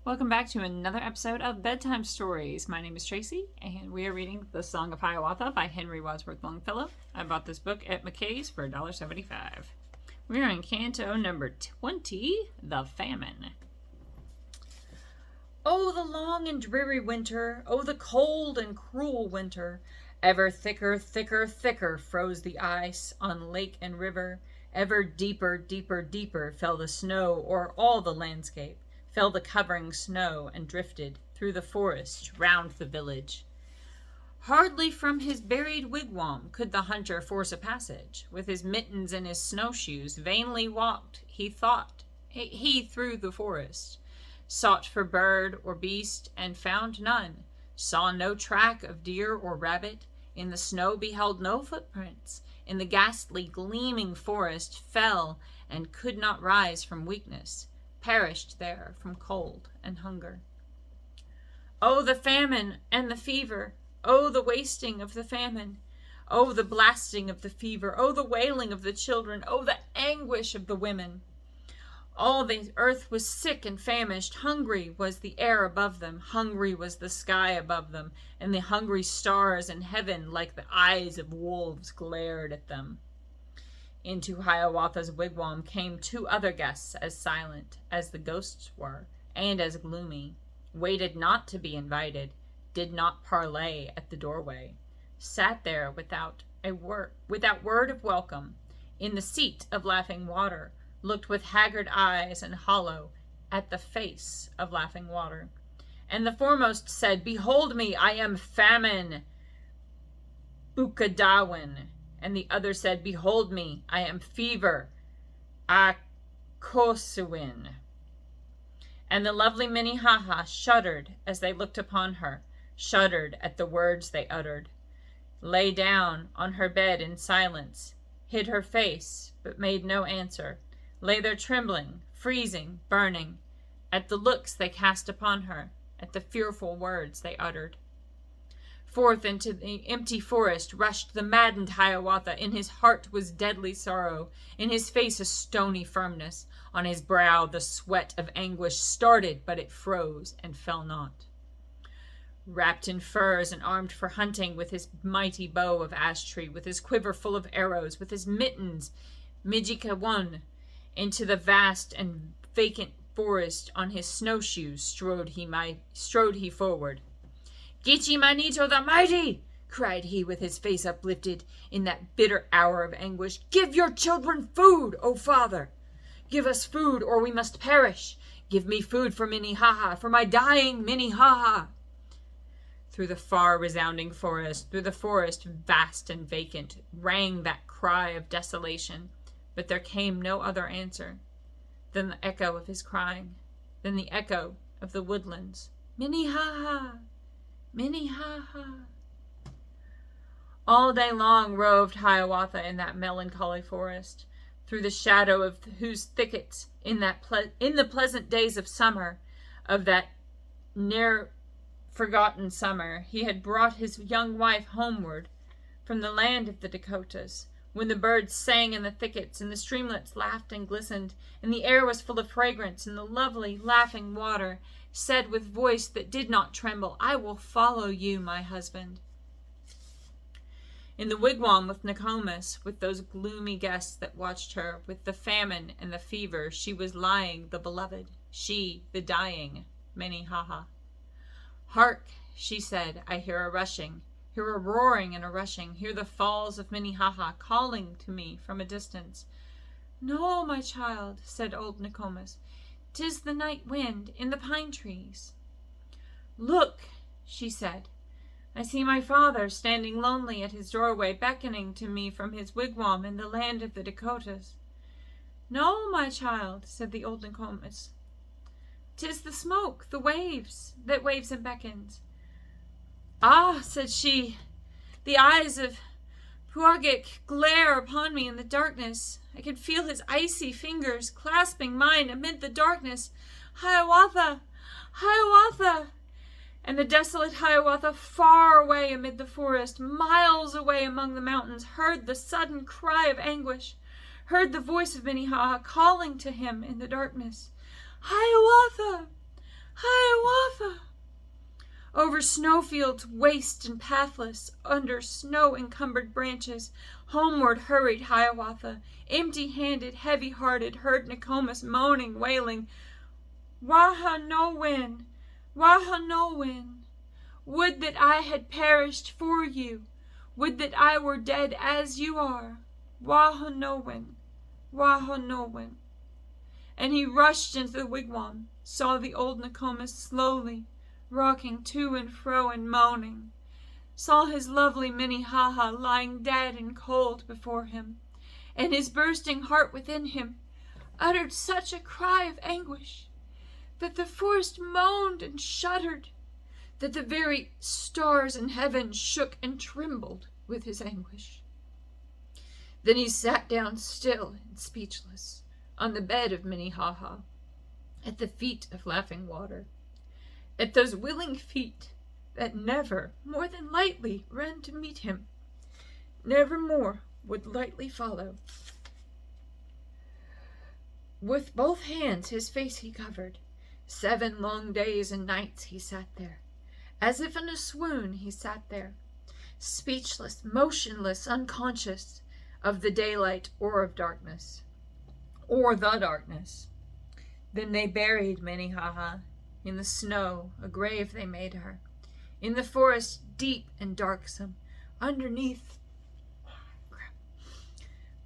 Welcome back to another episode of Bedtime Stories. My name is Tracy, and we are reading The Song of Hiawatha by Henry Wadsworth Longfellow. I bought this book at McKay's for $1.75. We are in Canto number 20, The Famine. Oh, the long and dreary winter! Oh, the cold and cruel winter! Ever thicker, thicker, thicker froze the ice on lake and river. Ever deeper, deeper, deeper fell the snow o'er all the landscape. Fell the covering snow and drifted through the forest round the village. Hardly from his buried wigwam could the hunter force a passage. With his mittens and his snowshoes vainly walked he through the forest. Sought for bird or beast and found none. Saw no track of deer or rabbit. In the snow beheld no footprints. In the ghastly gleaming forest fell and could not rise from weakness. Perished there from cold and hunger. Oh, the famine and the fever! Oh, the wasting of the famine! Oh, the blasting of the fever! Oh, the wailing of the children! Oh, the anguish of the women! All the earth was sick and famished. Hungry was the air above them. Hungry was the sky above them. And the hungry stars in heaven, like the eyes of wolves, glared at them. Into Hiawatha's wigwam came two other guests, as silent as the ghosts were, and as gloomy. Waited not to be invited, did not parley at the doorway. Sat there without word of welcome, in the seat of laughing water, looked with haggard eyes and hollow at the face of laughing water. And the foremost said, "Behold me, I am Famine, Bukadawin." And the other said, "Behold me, I am Fever, Akosewin." And the lovely Minnehaha shuddered as they looked upon her, shuddered at the words they uttered, lay down on her bed in silence, hid her face, but made no answer, lay there trembling, freezing, burning, at the looks they cast upon her, at the fearful words they uttered. Forth into the empty forest rushed the maddened Hiawatha. In his heart was deadly sorrow, in his face a stony firmness, on his brow the sweat of anguish started, but it froze and fell not. Wrapped in furs and armed for hunting, with his mighty bow of ash tree, with his quiver full of arrows, with his mittens, Mijikawun, into the vast and vacant forest on his snowshoes strode he forward. "Gichi Manito the Mighty!" cried he, with his face uplifted in that bitter hour of anguish. "Give your children food, O father! Give us food, or we must perish! Give me food for Minnehaha, for my dying Minnehaha!" Through the far resounding forest, through the forest vast and vacant, rang that cry of desolation, but there came no other answer than the echo of his crying, than the echo of the woodlands. "Minnehaha! Minnehaha!" All day long roved Hiawatha in that melancholy forest, through the shadow of whose thickets, in the pleasant days of summer, of that ne'er forgotten summer, he had brought his young wife homeward from the land of the Dakotas, when the birds sang in the thickets, and the streamlets laughed and glistened, and the air was full of fragrance, and the lovely laughing water said with voice that did not tremble, "I will follow you, my husband." In the wigwam with Nokomis, with those gloomy guests that watched her, with the famine and the fever, she was lying, the beloved, she, the dying Minnehaha. "Hark," she said, "I hear a rushing, hear a roaring and a rushing, hear the falls of Minnehaha calling to me from a distance." "No, my child," said old Nokomis, "'tis the night wind in the pine trees." "Look," she said, "I see my father standing lonely at his doorway, beckoning to me from his wigwam in the land of the Dakotas." "No, my child," said the old Nokomis, "'tis the smoke, the waves, that waves and beckons." "Ah," said she, "the eyes of Puagik glare upon me in the darkness. I can feel his icy fingers clasping mine amid the darkness. Hiawatha! Hiawatha!" And the desolate Hiawatha, far away amid the forest, miles away among the mountains, heard the sudden cry of anguish, heard the voice of Minnehaha calling to him in the darkness. "Hiawatha! over snowfields waste and pathless, under snow-encumbered branches, homeward hurried Hiawatha, empty-handed, heavy-hearted, heard Nokomis moaning, wailing, Waha-no-win, Waha-no-win. Would that I had perished for you, would that I were dead as you are. Waha-no-win, Waha-no-win. And he rushed into the wigwam, saw the old Nokomis slowly rocking to and fro and moaning, saw his lovely Minnehaha lying dead and cold before him, and his bursting heart within him uttered such a cry of anguish that the forest moaned and shuddered, that the very stars in heaven shook and trembled with his anguish. Then he sat down still and speechless on the bed of Minnehaha, at the feet of Laughing Water, at those willing feet that never more than lightly ran to meet him, never more would lightly follow. With both hands his face he covered. 7 long days and nights he sat there. As if in a swoon he sat there, speechless, motionless, unconscious of the daylight or of darkness, or the darkness. Then they buried Minnehaha. In the snow a grave they made her, in the forest deep and darksome, underneath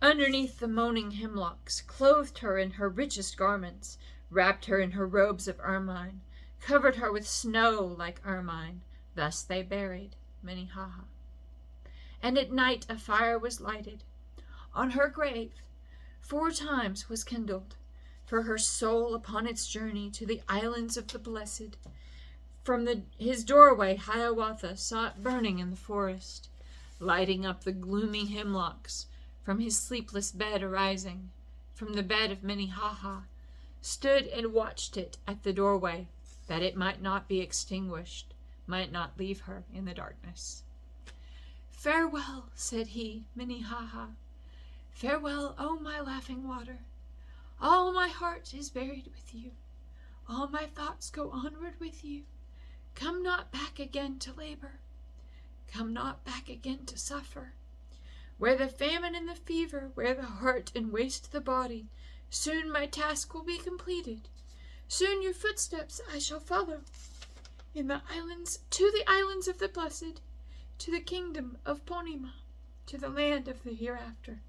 the moaning hemlocks, clothed her in her richest garments, wrapped her in her robes of ermine, covered her with snow like ermine. Thus they buried Minnehaha. And at night a fire was lighted on her grave, 4 times was kindled, for her soul upon its journey to the islands of the blessed. From his doorway Hiawatha saw it burning in the forest, lighting up the gloomy hemlocks. From his sleepless bed arising, from the bed of Minnehaha, stood and watched it at the doorway, that it might not be extinguished, might not leave her in the darkness. Farewell, said he, Minnehaha. Farewell, O my Laughing Water. All my heart is buried with you. All my thoughts go onward with you. Come not back again to labor. Come not back again to suffer. Where the famine and the fever, where the heart and waste the body, soon my task will be completed. Soon your footsteps I shall follow. In the islands, to the islands of the blessed, to the kingdom of Ponima, to the land of the hereafter.